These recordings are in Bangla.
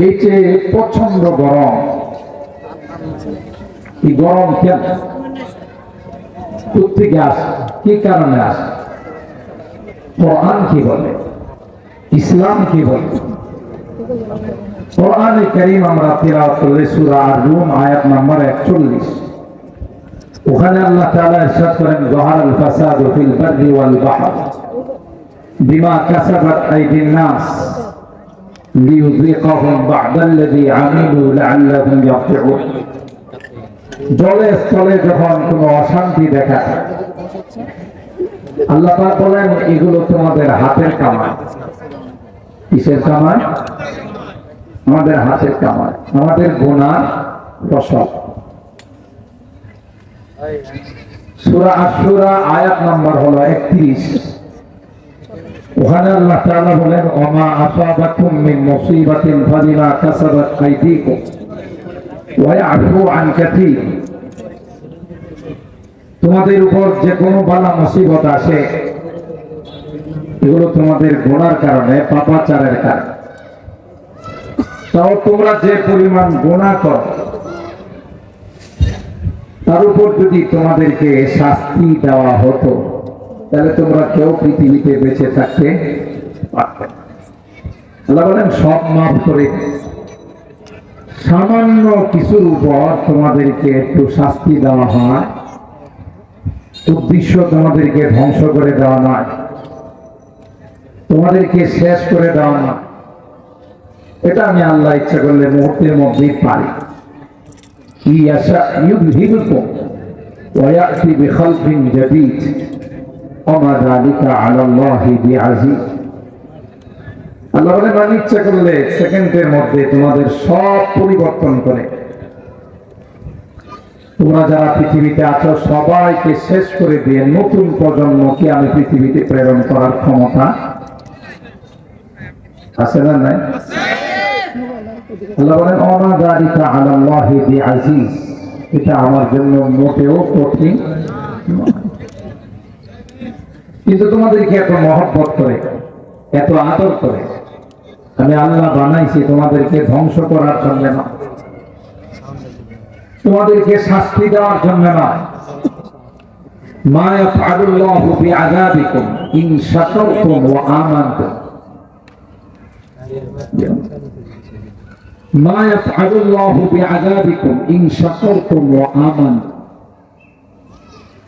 এই যে প্রচন্ড গরম, এই গরম কেন, কোথেকে আসে, কি কারণে আসে? কোরআন কি বলে, ইসলাম কি বলে? কোরআনে কারীম আমরা তিলাওয়াত করলে সূরা আর-রুম আয়াত নম্বর 41, ওখানে আল্লাহ তাআলা ইরশাদ করেন, যাহারাল ফাসাদু ফিল বাররি ওয়াল বাহর বিমা কাসাবাত আইদিন নাস লিইযিকাহুম বা'দাল্লাযী আমিলু লা'আল্লাহুম ইয়ারজিউন। জলে স্থলে যখন কোনো অশান্তি দেখা যায়, আল্লাহ পাক বলেন এগুলো তোমাদের হাতের কামাই। কিসের কামাই? আমাদের হাতের কামাই, আমাদের গুনার ফসল। সূরা আশ-শুরা আয়াত নাম্বার হলো 31, ওখানে আল্লাহ তাআলা বলেন, ওমা আসাবাকুম মিন মুসিবাতিন ফাবিমা কাসাবাত আইদিকুম ওয়া ইয়াফু আন কাসীর। তোমাদের উপর যে কোনো বালা মুসিবত আসে, এগুলো তোমাদের গুনার কারণে, পাপাচারের কারণে। তাও তোমরা যে পরিমাণ গুনাহ করো, তার উপর যদি তোমাদেরকে শাস্তি দেওয়া হতো, তাহলে তোমরা কেউ পৃথিবীতে বেঁচে থাকতে পারতে না। আল্লাহ বলেন সব মাফ করে, সামান্য কিছুর উপর তোমাদেরকে একটু শাস্তি দেওয়া হয়, উদ্দেশ্য তোমাদেরকে ধ্বংস করে দেওয়া নয়, তোমাদেরকে শেষ করে দেওয়া নয়। এটা আমি আল্লাহ ইচ্ছা করলে মুহূর্তের মধ্যেই পারি। ইয়াশা ইউযহিবকুম ওয়া ইয়াতি বিখালকিন জাদীদ ওমা যালিকা আলাল্লাহি বিআযীজ। আল্লাহ বলেন আমি ইচ্ছা করলে সেকেন্ডের মধ্যে তোমাদের সব পরিবর্তন করে, তোমরা যারা পৃথিবীতে আছো সবাইকে শেষ করে দিয়ে নতুন প্রজন্মকে আমি পৃথিবীতে প্রেরণ করার ক্ষমতা আছে না নাই? আল্লাহ বলেন ওমা যালিকা আলাল্লাহি বিআযীজ, এটা আমার জন্য মোটেও কঠিন নয়। কিন্তু তোমাদেরকে এত মহব্বত করে, এত আদর করে আমি আল্লাহ বানাইছি তোমাদেরকে ধ্বংস করার জন্য না, তোমাদেরকে শাস্তি দেওয়ার জন্য না। মা ইয়াফআলুল্লাহু বিআযাবিকুম ইন শাকারতুম ওয়া আমানতুম। মা ইয়াফআলুল্লাহু বিআযাবিকুম ইন শাকারতুম ওয়া আমানতুম।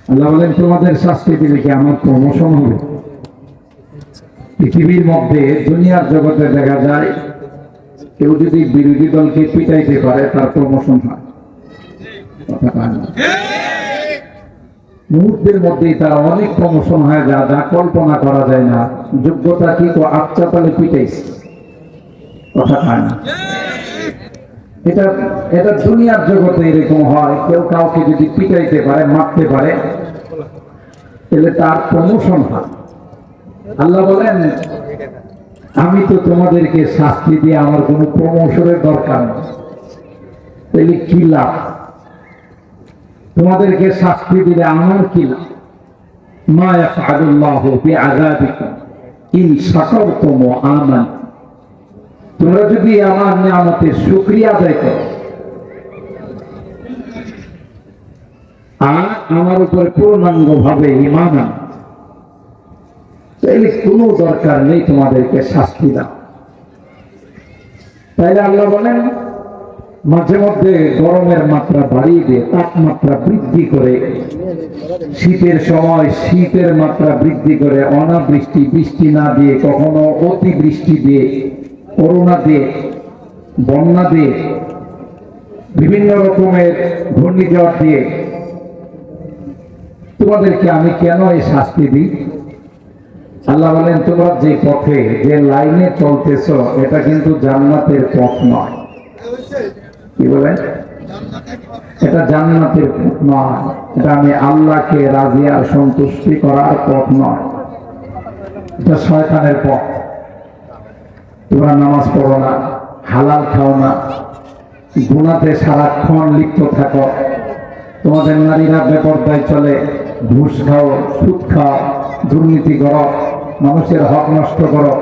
আল্লাহ বলেন তোমাদের শাস্তি দিলে কি আমার প্রমোশন হবে? পৃথিবীর মধ্যে দুনিয়ার জগতে দেখা যায় কেউ যদি বিরোধী দলকে পিটাইতে পারে তার প্রমোশন হয়, মুহূর্তের মধ্যেই তার অনেক প্রমোশন হয়, যা যা কল্পনা করা যায় না। যোগ্যতা কি তো আচ্ছা তাহলে পিটাইছে, কথা হয় না। এটা এটা দুনিয়ার জগতে এরকম হয়, কেউ কাউকে যদি পিটাইতে পারে, মারতে পারে, তাহলে তার প্রমোশন হয়। আল্লাহ বলেন আমি তো তোমাদেরকে শাস্তি দিয়ে আমার কোনো প্রমোশনের দরকার নেই, তাহলে কি লাভ? তোমাদেরকে শাস্তি দিলে আমার কি লাভ? মা ইয়াফআলুল্লাহু বিআযাবিকুম ইন শাকারতুম ওয়া আমানতুম। তোমরা যদি আমার নিয়ামতের শুকরিয়া আদায় করো আর আমার উপরে পূর্ণাঙ্গ ভাবে ঈমান আনো, তাইলে কোনো দরকার নেই তোমাদেরকে শাস্তি দাও। তাইলে আল্লাহ বলেন মাঝে মধ্যে গরমের মাত্রা বাড়িয়ে দিয়ে তাপমাত্রা বৃদ্ধি করে, শীতের সময় শীতের মাত্রা বৃদ্ধি করে, অনাবৃষ্টি, বৃষ্টি না দিয়ে, কখনো অতিবৃষ্টি দিয়ে, করোনা দিয়ে, বন্যা দিয়ে, বিভিন্ন রকমের ঘূর্ণিঝড় দিয়ে তোমাদেরকে আমি কেন এই শাস্তি দিই? আল্লাহ বলেন তোমরা যে পথে, যে লাইনে চলতেছ, এটা কিন্তু জান্নাতের পথ নয়। কি বলেন? এটা জান্নাতের পথ নয়, এটা আমি আল্লাহকে রাজি আর সন্তুষ্টি করার পথ নয়, এটা শয়তানের পথ। তোমরা নামাজ পড়ো না, হালাল খাও না, গুনাতে সারাক্ষণ লিপ্ত থাকো, তোমাদের নারীরা বেপরদায় চলে, ঘুষ খাও, সুদ খাও, দুর্নীতি করো, মানুষের হক নষ্ট করো,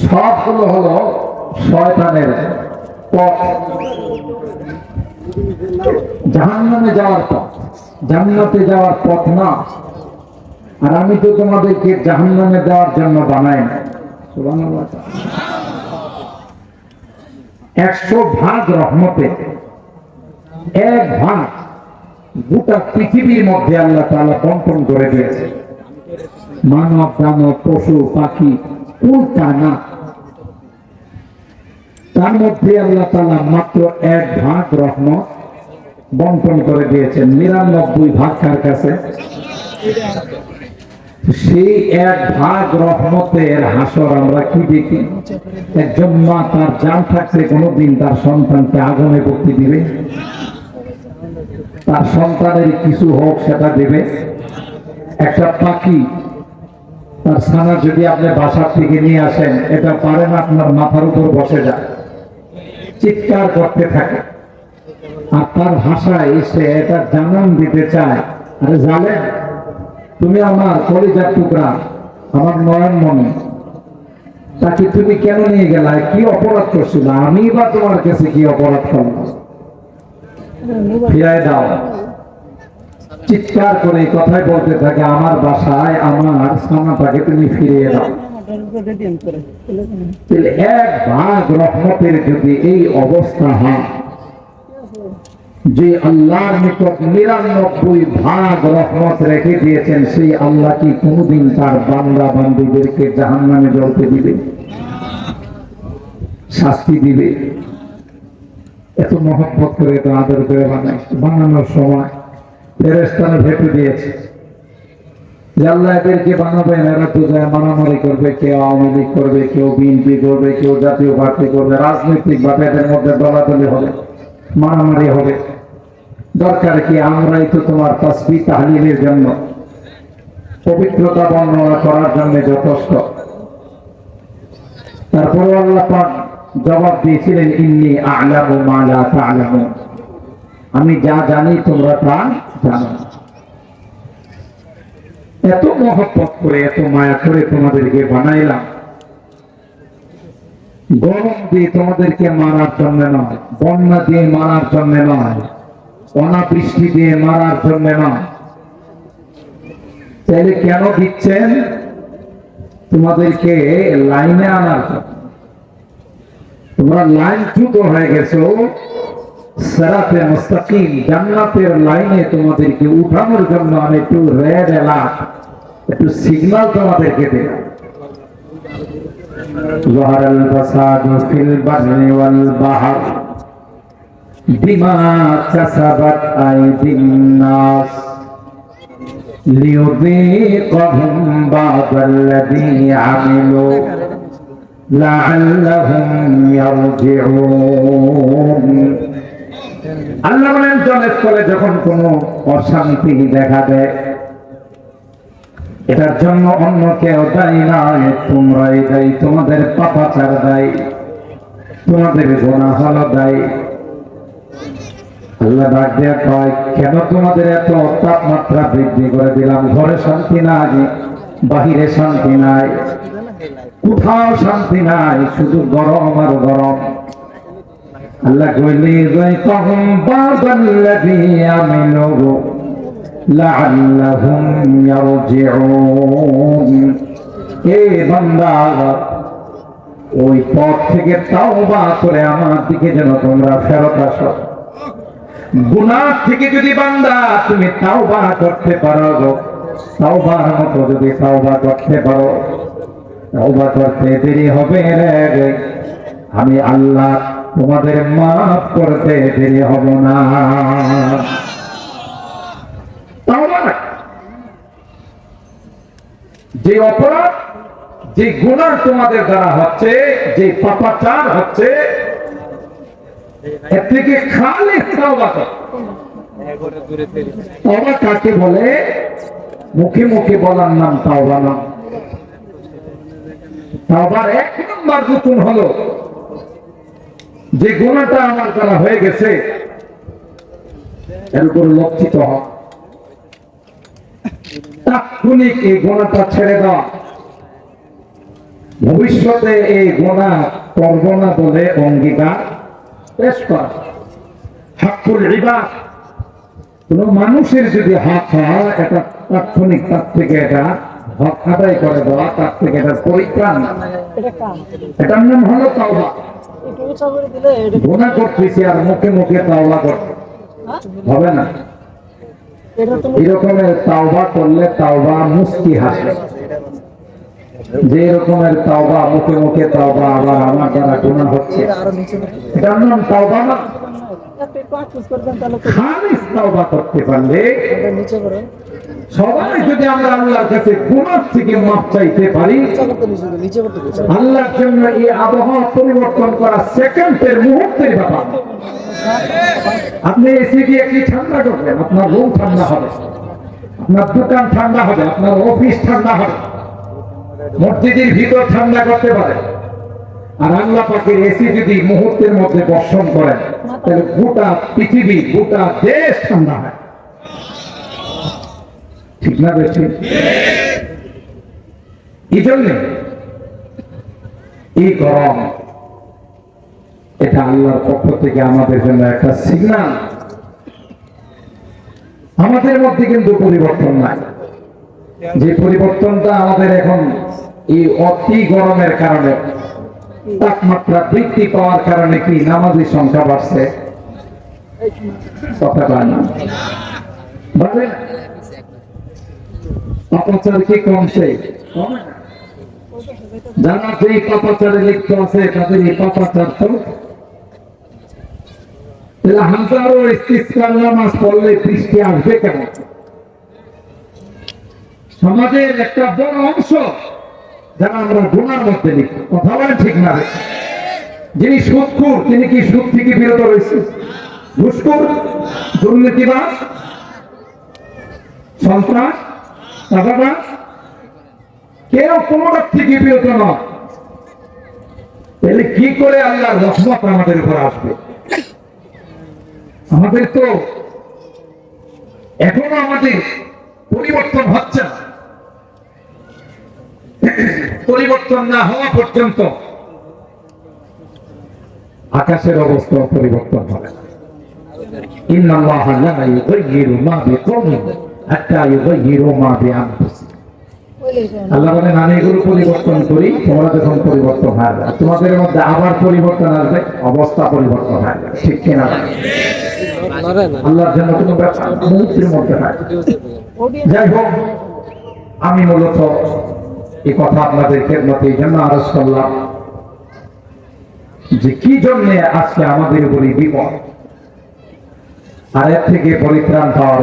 সবগুলো হলো শয়তানের পথ, জাহান্নামে যাওয়ার পথ, জান্নাতে যাওয়ার পথ না। আর আমি তো তোমাদেরকে জাহান্নামে যাওয়ার জন্য বানাই না। সুবহানাল্লাহ। 100 ভাগ রহমতে 1 ভাগ গোটা পৃথিবীর মধ্যে আল্লাহ তাআলা বন্টন করে দিয়েছে। মানব, দানব, পশু, পাখি, কোনটা না, তার মধ্যে আল্লাহ তাআলা মাত্র 1 ভাগ রহমত বন্টন করে দিয়েছেন। 99 ভাগ কার কাছে? সেই 1 ভাগ রহমতের হাসর আমরা কি দেখি? একজন মা তার জান থাকতে কোনোদিন তার সন্তানকে আগুনে পড়তে দিবে? তার সন্তানের কিছু হোক সেটা দেবে? একটা পাখি তার ছানা যদি আপনি বাসার থেকে নিয়ে আসেন, এটা পারে না আপনার মাথার উপর বসে যায়, চিৎকার করতে থাকে, আর তার ভাষায় এসে এটা জানান দিতে চায়, আরে জানেন তুমি আমার কলিজার টুকরা, আমার নয়নমণি, তাকে তুমি কেন নিয়ে গেলা? কি অপরাধ করছিল? আমি বা তোমার কাছে কি অপরাধ করলাম? ফিরায় দাও। চিৎকার করে কথাই বলতে থাকে, আমার বাসায় আমার ছানাটাকে তুমি ফিরিয়ে দাও। 1 ভাগ রহমতের যদি এই অবস্থা হয়, যে আল্লাহর নিকট 99 ভাগ রহমত রেখে দিয়েছেন, সেই আল্লাহ কি কোনদিন তার বান্দা বান্দীদেরকে জাহান্নামে জ্বলতে দিবে? শাস্তি দিবে? এত মহব্বত করে, এত আদর করে বানানোর সময় ফেরেশতারা ভেবে দিয়েছে যে আল্লাহ এদেরকে বানাবেন, এরা তো যায় মারামারি করবে, কেউ আওয়ামী লীগ করবে, কেউ বিএনপি করবে, কেউ জাতীয় পার্টি করবে, রাজনৈতিক ভাবে এদের মধ্যে দলাদলি হবে, মারামারি হবে। দরকার কি? আমরাই তো তোমার তাসবিহ তাহলিলের জন্য, পবিত্রতা বর্ণনা করার জন্য যথেষ্ট। তারপরে আল্লাহ পাক জবাব দিয়েছিলেন, ইন্নী আ'লামু মা লা তা'লামুন, আমি যা জানি তোমরা তা জানো না। এত মহব্বত করে, এত মায়া করে তোমাদেরকে বানাইলাম, গরম দিয়ে তোমাদেরকে মারার জন্য নয়, বন্যা দিয়ে মারার জন্য নয়, অনাবৃষ্টি দিয়ে মারার জন্য নয়। তাহলে কেন দিচ্ছেন? তোমাদেরকে লাইনে আনার জন্য। তোমরা লাইনচ্যুত হয়ে গেছো, সিরাতে মুস্তাকিম জান্নাতের লাইনে তোমাদেরকে উঠানোর জন্য আমি একটু রেড অ্যালার্ট, একটু সিগন্যাল তোমাদেরকে দিলাম। যাহারাল ফাসাদু ফিল বাররি ওয়াল বাহর বিমা কাসাবাত আইদিন নাস লিয়ুযীকাহুম বা'দাল্লাযী আমিলু লাআল্লাহুম ইয়ারজিউন। আল্লাহ বলেন, জনস্থলে যখন কোনো অশান্তি দেখা দেয়, এটার জন্য অন্য কেউ দায়ী নয়, তোমরাই দায়ী। তোমাদের পাপাচার দায়ী, তোমাদের গুনাহ হলো দায়ী। আল্লাহ ডাক দেয়া কয়, কেন তোমাদের এত তাপমাত্রা বৃদ্ধি করে দিলাম? ঘরে শান্তি নাই, বাহিরে শান্তি নাই, কোথাও শান্তি নাই, শুধু গরম আর গরম। আল্লাহ কইলি যাইকাহুম বা'দাল্লাযী আমিলু লাআল্লাহুম ইয়ারজিউন। এ বান্দা, ওই পথ থেকে তাওবা করে আমার দিকে যেন তোমরা ফেরত আসো। গুনাহ থেকে যদি বান্দা তুমি তাওবা করতে পারো, তাওবার মতো যদি তাওবা করতে পারো, তাওবা করতে দেরি হবে রে, আমি আল্লাহ তোমাদের মাফ করতে দেরি হব না। যে অপরাধ, যে গুনাহ তোমাদের দ্বারা হচ্ছে, যে পাপাচার হচ্ছে, এর থেকে খালিস তাওবা করো। তাওবা কাকে বলে? মুখে মুখে বলার নাম তাওবা না। তাওবার 1 নম্বর রুকুন হলো, যে গুনাহটা আমার দ্বারা হয়ে গেছে এর উপর লজ্জিত হওয়া, তাৎক্ষণিক এই গুনাহটা ছেড়ে দেওয়া, ভবিষ্যতে এই গুনাহ করব না বলে অঙ্গীকার পেশ করা। হাক্কুল ইবাদ, কোন মানুষের যদি হক হয় এটা তাৎক্ষণিক তার থেকে এটা হক আদায় করে দেওয়া, তার থেকে এটা পরিত্রাণ, এটার নাম হলো তাওবা। গুনাহ করতেছি আর মুখে মুখে তাওবা করতে হবে না। এরকমের তাওবা করলে তাওবা মুস্কি হাসে। যে রকমের তাওবা মুখে মুখে তাওবা, আবার আমার দ্বারা গুনাহ হচ্ছে, এটার নাম তাওবা না। খালিস তাওবা করতে পারলে সবাই যদি আমরা আল্লাহর কাছে গুনাহ থেকে মাফ চাইতে পারি, আল্লাহর জন্য এই আবহাওয়া পরিবর্তন করা সেকেন্ডের মুহূর্তের ব্যাপার। আপনি এসি দিয়ে কি ঠান্ডা করবেন? আপনার রুম ঠান্ডা হবে, আপনার দোকান ঠান্ডা হবে, আপনার অফিস ঠান্ডা হবে, মসজিদের ভিতর ঠান্ডা করতে পারে। আর আল্লাহ পাকের এসি যদি মুহূর্তের মধ্যে বর্ষণ করেন, তাহলে গোটা পৃথিবী, গোটা দেশ ঠান্ডা হয়। ঠিক না বেশি? এই জন্য এই গরম, এটা আল্লাহর পক্ষ থেকে আমাদের জন্য একটা সিগন্যাল। আমাদের মধ্যে কিন্তু পরিবর্তন নাই। যে পরিবর্তনটা আমাদের এখন এই অতি গরমের কারণে, তাপমাত্রা বৃদ্ধি পাওয়ার কারণে কি নামাজী সংখ্যা বাড়ছে? কথা বলে না, বাড়ে না। পাপাচার কি কমছে? যারা যেই পাপাচারে লিপ্ত আছে তাদের এই পাপাচার তো হাজারো ইস্তিসকার নামাজ পড়লে বৃষ্টি আসবে কেন? সমাজের একটা বড় অংশ যারা আমরা গুনার মধ্যে লিপ্ত। কথা বলেন ঠিক না? যিনি সুদখোর তিনি কি সুদ থেকে বিরত রয়েছে? ঘুষখোর, দুর্নীতিবাজ, সন্ত্রাস, চাঁদাবাজ, কেউ কোনোটার থেকে বিরত নয়। তাহলে কি করে আল্লাহর রহমত আমাদের উপর আসবে? আমাদের তো এখনো আমাদের পরিবর্তন হচ্ছে না। পরিবর্তন না হওয়া পর্যন্ত আকাশের অবস্থা পরিবর্তন হবে না। ইন্নাল্লাহা লা ইউগাইয়িরু মা বিকওমিন হাত্তা ইউগাইয়িরু মা বিআনফুসিহিম। আল্লাহ বলেন আমি এগুলো পরিবর্তন করি, তোমরা যখন পরিবর্তন হয় তোমাদের মধ্যে আবার পরিবর্তন আসবে, অবস্থা পরিবর্তন হয়। ঠিক কিনা? আল্লাহর জন্য কোনো ব্যাপার মুহূর্তের মধ্যে হয়। যাই হোক, আমি মূলত এই কথা আপনাদের খেদমতে এই জন্য আরজ করলাম যে কি জন্য আজকে আমাদের উপরই বিপদ, আর এর থেকে পরিত্রাণ পাওয়ার